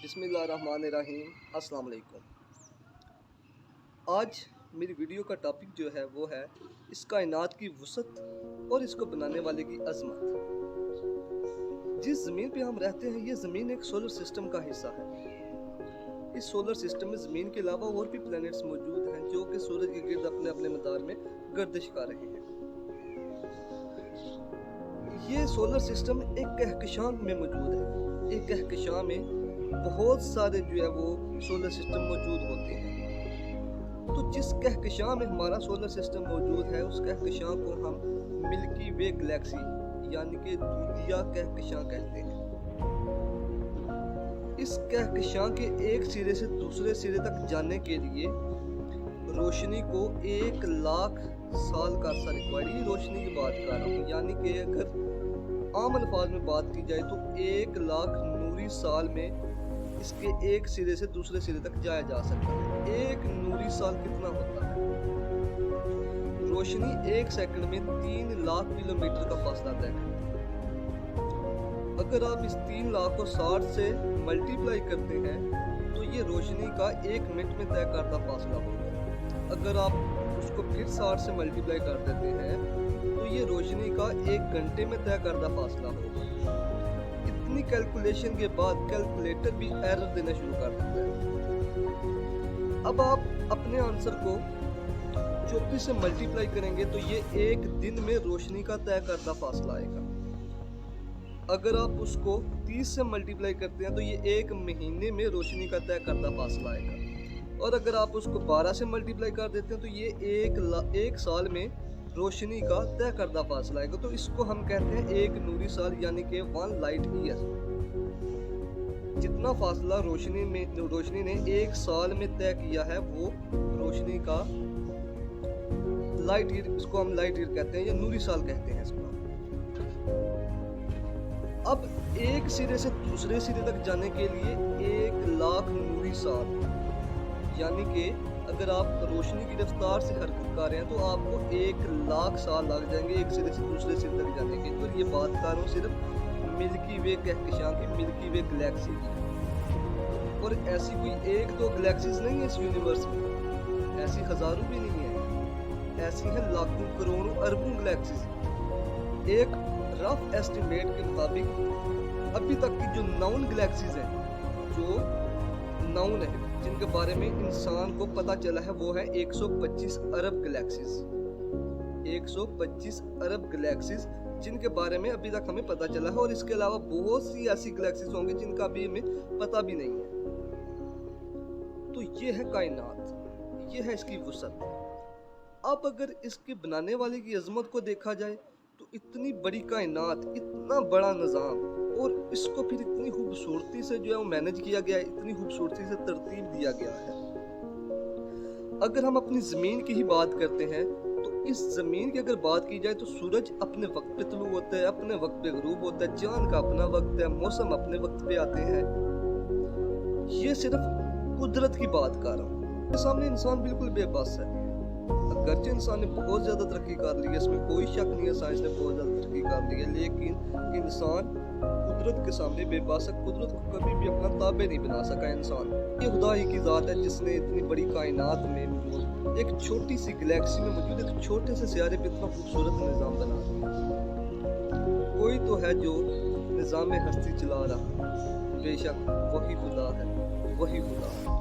बिस्मिल्लाहिर्रहमानिर्रहीम। अस्सलाम वालेकुम। आज मेरी वीडियो का टॉपिक जो है वो है इस कायनात की वसअत और इसको बनाने वाले की अज़मत। जिस ज़मीन पे हम रहते हैं ये ज़मीन एक सोलर सिस्टम का हिस्सा है। इस सोलर सिस्टम में ज़मीन के अलावा और भी प्लैनेट्स मौजूद हैं जो कि सूरज के गिर्द अपने अपने मदार में गर्दिश कर रहे हैं। ये सोलर सिस्टम एक कहकशां में मौजूद है। एक कहकशां में बहुत सारे जो है वो सोलर सिस्टम मौजूद होते हैं। तो जिस कहकशां में हमारा सोलर सिस्टम मौजूद है उस कहकशां को हम मिल्की वे गैलेक्सी यानी कि दूधिया कहकशां कहते हैं। इस कहकशां के एक सिरे से दूसरे सिरे तक जाने के लिए रोशनी को 1 लाख साल का अर्सा रिक्वायर्ड। ये रोशनी की बात कर रहा हूँ, यानी कि अगर आम अल्फाज में बात की जाए तो 1 लाख नूरी साल में इसके एक सिरे से दूसरे सिरे तक जाया जा सकता है। एक नूरी साल कितना होता है? रोशनी 1 सेकंड में 3 लाख किलोमीटर का फासला तय करती है। अगर आप इस 3 लाख को 60 से मल्टीप्लाई करते हैं तो ये रोशनी का 1 मिनट में तय करदा फासला होगा। अगर आप उसको फिर 60 से मल्टीप्लाई कर देते हैं तो ये रोशनी का 1 घंटे में तय करदा फासला होगा। इतनी कैलकुलेशन के बाद कैलकुलेटर भी एरर देना शुरू कर देता है। अब आप अपने आंसर को 24 से मल्टीप्लाई करेंगे तो ये 1 दिन में रोशनी का तय करदा फासला आएगा। अगर आप उसको 30 से मल्टीप्लाई करते हैं तो ये 1 महीने में रोशनी का तय करदा फासला आएगा। और अगर आप उसको 12 से मल्टीप्लाई कर देते हैं तो ये 1 साल में रोशनी का तय करदा फासला आएगा। तो इसको हम कहते हैं 1 नूरी साल यानी कि 1 लाइट ईयर। जितना फासला रोशनी ने 1 साल में तय किया है वो रोशनी का लाइट ईयर, इसको हम लाइट ईयर कहते हैं या नूरी साल कहते हैं इसको। अब एक सिरे से दूसरे सिरे तक जाने के लिए 1 लाख नूरी साल यानी कि अगर आप रोशनी की रफ्तार से हरकत कर रहे हैं तो आपको 1 लाख साल लग जाएंगे एक सिरे से दूसरे सिरे तक जाने के। तो ये बात कर रहा हूँ सिर्फ मिल्की वे कहकशां की, मिल्की वे गैलेक्सी की। और ऐसी कोई 1-2 गैलेक्सीज नहीं है इस यूनिवर्स में, ऐसी हजारों भी नहीं है, ऐसी हैं लाखों करोड़ों अरबों गैलेक्सीज। एक रफ एस्टिमेट के मुताबिक अभी तक की जो नाउन गैलेक्सीज हैं, जो नाउन है जिनके बारे में इंसान को पता चला है वो है 125 अरब गैलेक्सीज। 125 अरब गैलेक्सीज जिनके बारे में अभी तक हमें पता चला है। और इसके अलावा बहुत सी ऐसी गैलेक्सीज होंगी जिनका भी हमें पता भी नहीं है। तो ये है कायनात, ये है इसकी वसअत। अब अगर इसके बनाने वाले की अजमत को देखा जाए तो इतनी बड़ी कायनात, इतना बड़ा निज़ाम, और इसको फिर इतनी खूबसूरती से जो है वो मैनेज किया गया है, इतनी खूबसूरती से तरतीब दिया गया है। अगर हम अपनी ज़मीन की ही बात करते हैं तो इस ज़मीन की अगर बात की जाए तो सूरज अपने वक्त पे तुलू होता है, अपने वक्त पे ग़ुरूब होता है, चाँद का अपना वक्त है, मौसम अपने वक्त पे आते हैं। ये सिर्फ कुदरत की बात कर रहा हूँ। मेरे सामने इंसान बिल्कुल बेबस है। अगरचे इंसान ने बहुत ज़्यादा तरक्की कर ली है, इसमें कोई शक नहीं है, साइंस ने बहुत ज़्यादा तरक्की कर ली है, लेकिन इंसान कुदरत के सामने बेबस है। कुदरत को कभी भी अपना ताबे नहीं बना सका इंसान। ये खुदा ही की ज़ात है जिसने इतनी बड़ी कायनात में मौजूद एक छोटी सी गैलेक्सी में मौजूद एक छोटे से सियारे पे इतना खूबसूरत निज़ाम बना दिया। कोई तो है जो निज़ाम हस्ती चला रहा, बेशक वही खुदा है, वही खुदा।